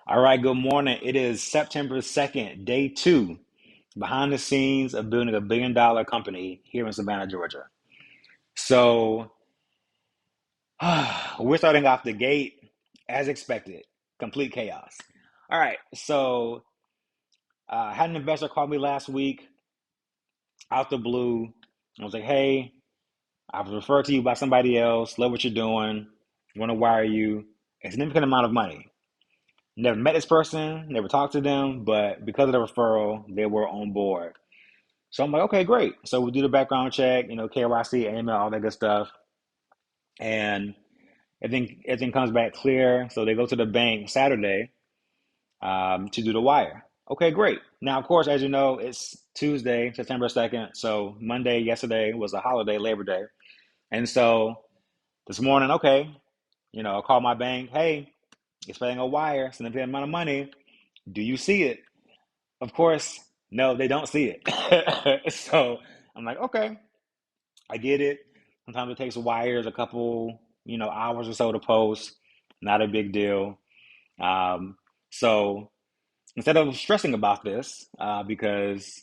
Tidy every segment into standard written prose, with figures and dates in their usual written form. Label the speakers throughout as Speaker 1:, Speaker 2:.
Speaker 1: All right, good morning. It is September 2nd, day two, behind the scenes of building a $1 billion company here in Savannah, Georgia. So, we're starting off the gate as expected, complete chaos. All right, so I had an investor call me last week out the blue. I was like, hey, I was referred to you by somebody else, love what you're doing, want to wire you a significant amount of money. Never met this person, never talked to them, but because of the referral, they were on board. So I'm like, okay, great. So we do the background check, KYC, AML, all that good stuff. And everything comes back clear. So they go to the bank Saturday to do the wire. Okay, great. Now, of course, as you know, it's Tuesday, September 2nd. So Monday, yesterday was a holiday, Labor Day. And so this morning, okay, I call my bank. Hey, expecting a wire, significant amount of money. Do you see it? Of course, no, they don't see it. So I'm like, okay, I get it. Sometimes it takes wires a couple, hours or so to post. Not a big deal. Um, so instead of stressing about this, because,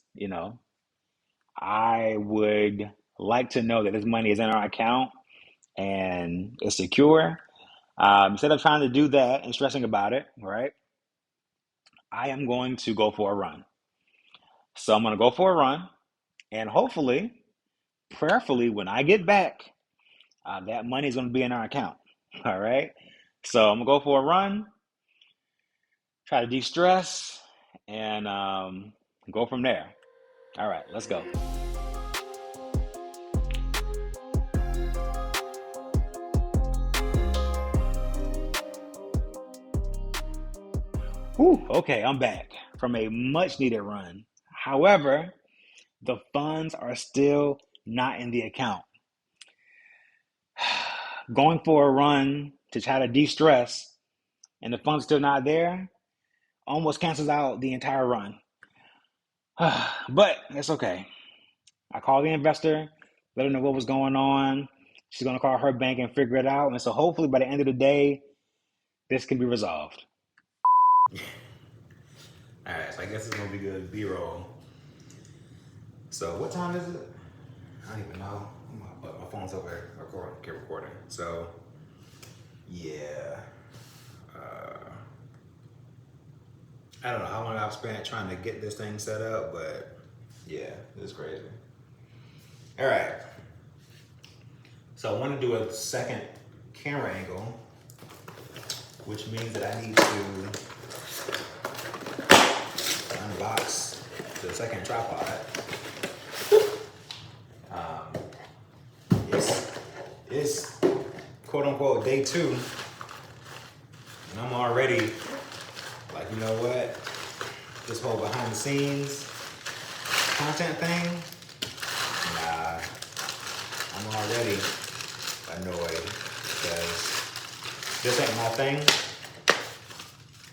Speaker 1: I would like to know that this money is in our account and it's secure. Instead of trying to do that and stressing about it, right? I am going to go for a run. So I'm going to go for a run and hopefully, prayerfully, when I get back, that money is going to be in our account. All right. So I'm going to go for a run, try to de stress, and go from there. All right. Let's go. Whew, okay. I'm back from a much needed run. However, the funds are still not in the account. Going for a run to try to de stress and the funds still not there almost cancels out the entire run. But it's okay. I called the investor, let her know what was going on. She's going to call her bank and figure it out. And so hopefully by the end of the day, this can be resolved. All right, so I guess it's going to be good B-roll. So what time is it? I don't even know. My phone's over recording. So, yeah. I don't know how long I've spent trying to get this thing set up, but yeah, it's crazy. All right. So I want to do a second camera angle, which means that I need to unbox the second tripod. It's quote unquote day two, and I'm already like, you know what? This whole behind the scenes content thing, nah, I'm already annoyed because this ain't my thing.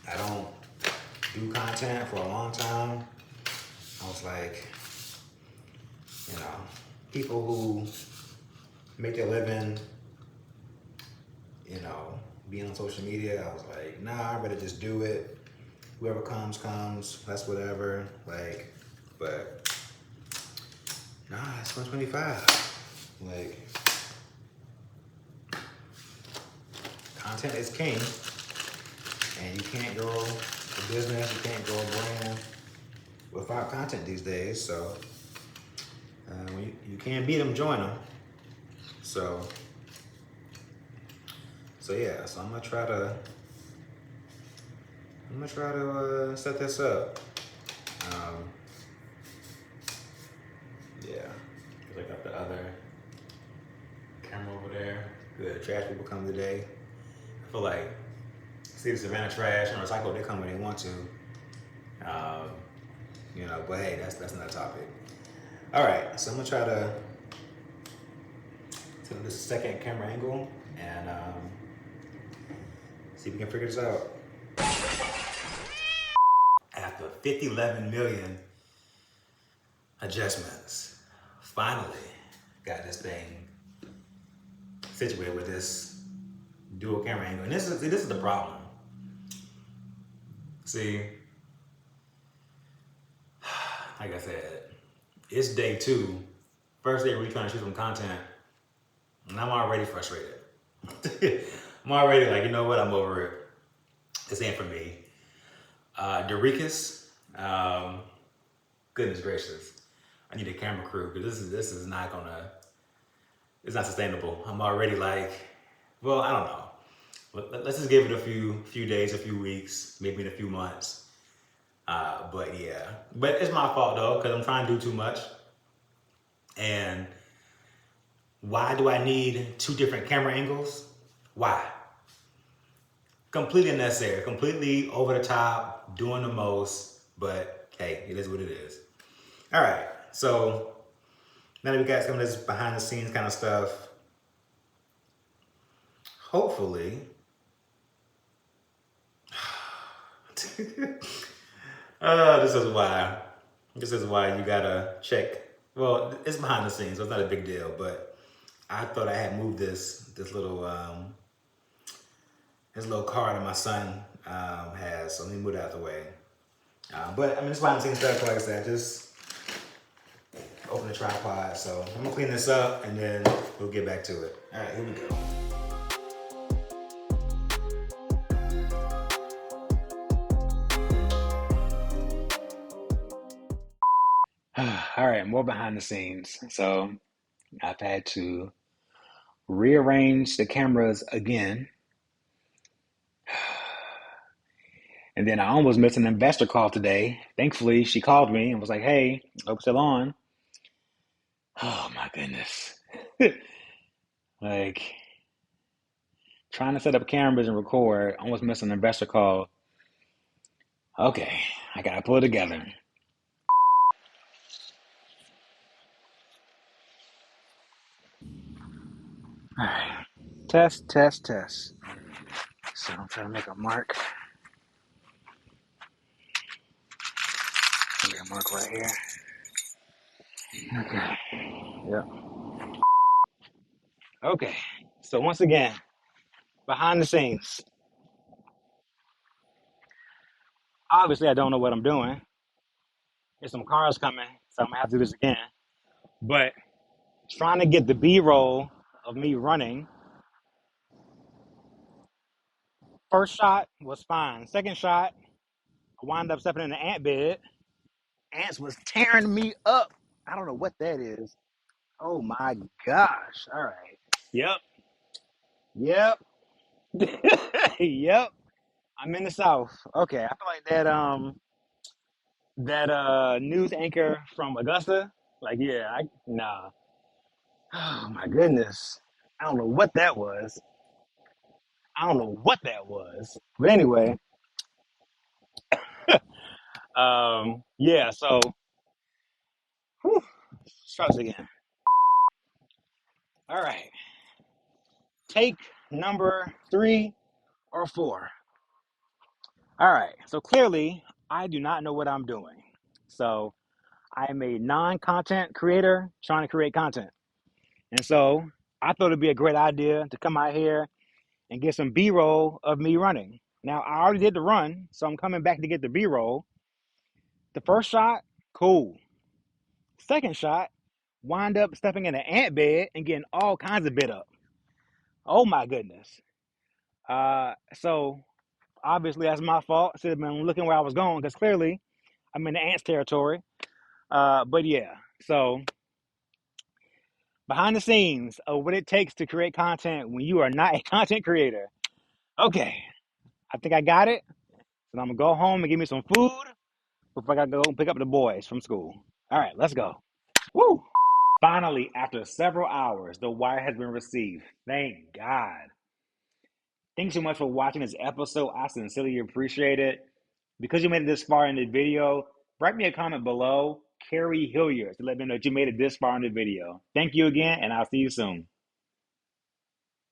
Speaker 1: I don't do content for a long time. I was like, people who make their living, being on social media, I was like, nah, I better just do it. Whoever comes, that's whatever. But nah, it's 125. Content is king, and you can't grow a business, you can't grow a brand without content these days. So when you can't beat them, join them. So yeah. So I'm gonna try to set this up. Yeah, I got the other camera over there. Good, trash people come today. I feel like see the Savannah trash and recycle. They come when they want to. But hey, that's not a topic. All right, so I'm gonna try to do this second camera angle and see if we can figure this out. After 11 million adjustments, finally got this thing situated with this dual camera angle. And this is the problem.
Speaker 2: See, like I said, it's day two. First day we're trying to shoot some content, and I'm already frustrated. I'm already like, you know what? I'm over it. This ain't for me. Dorikas, goodness gracious, I need a camera crew because this is not gonna. It's not sustainable. I'm already like, well, I don't know. Let's just give it a few days, a few weeks, maybe in a few months. But yeah, but it's my fault though because I'm trying to do too much. And why do I need two different camera angles? Why? Completely unnecessary, completely over the top, doing the most. But hey, it is what it is. All right, so now that we got some of this behind the scenes kind of stuff, hopefully, this is why. This is why you gotta check. Well, it's behind the scenes, so it's not a big deal. But I thought I had moved this little car that my son has. So let me move it out of the way. But I mean, it's behind the scenes stuff. Like I said, just open the tripod. So I'm gonna clean this up and then we'll get back to it. All right, here we go.
Speaker 1: All right, more behind the scenes. So I've had to rearrange the cameras again. And then I almost missed an investor call today. Thankfully, she called me and was like, hey, hope still on. Oh my goodness. Like trying to set up cameras and record, almost missed an investor call. Okay, I gotta pull it together. All right, test, test, test. So I'm trying to make a mark. Make a mark right here. Okay. Yep. Okay. So once again, behind the scenes. Obviously, I don't know what I'm doing. There's some cars coming, so I'm gonna have to do this again. But trying to get the B-roll of me running. First shot was fine. Second shot, I wound up stepping in the ant bed. Ants was tearing me up. I don't know what that is. Oh my gosh. All right. Yep. Yep. Yep. I'm in the South. Okay. I feel like that news anchor from Augusta. Like, yeah, nah. Oh my goodness. I don't know what that was. I don't know what that was. But anyway, yeah, so whew, starts again. All right. Take number 3 or 4. All right. So clearly I do not know what I'm doing. So I am a non-content creator trying to create content. And so I thought it'd be a great idea to come out here and get some B-roll of me running. Now I already did the run, so I'm coming back to get the B-roll. The first shot, cool. Second shot, wind up stepping in an ant bed and getting all kinds of bit up. Oh my goodness. So obviously that's my fault. I should have been looking where I was going because clearly I'm in the ants territory. But yeah, so behind the scenes of what it takes to create content when you are not a content creator. Okay, I think I got it. So I'm gonna go home and give me some food before I gotta go pick up the boys from school. All right, let's go. Woo! Finally, after several hours, the wire has been received. Thank God. Thanks so much for watching this episode. I sincerely appreciate it. Because you made it this far in the video, write me a comment below, Carrie Hilliard, to let me know that you made it this far in the video. Thank you again, and I'll see you soon.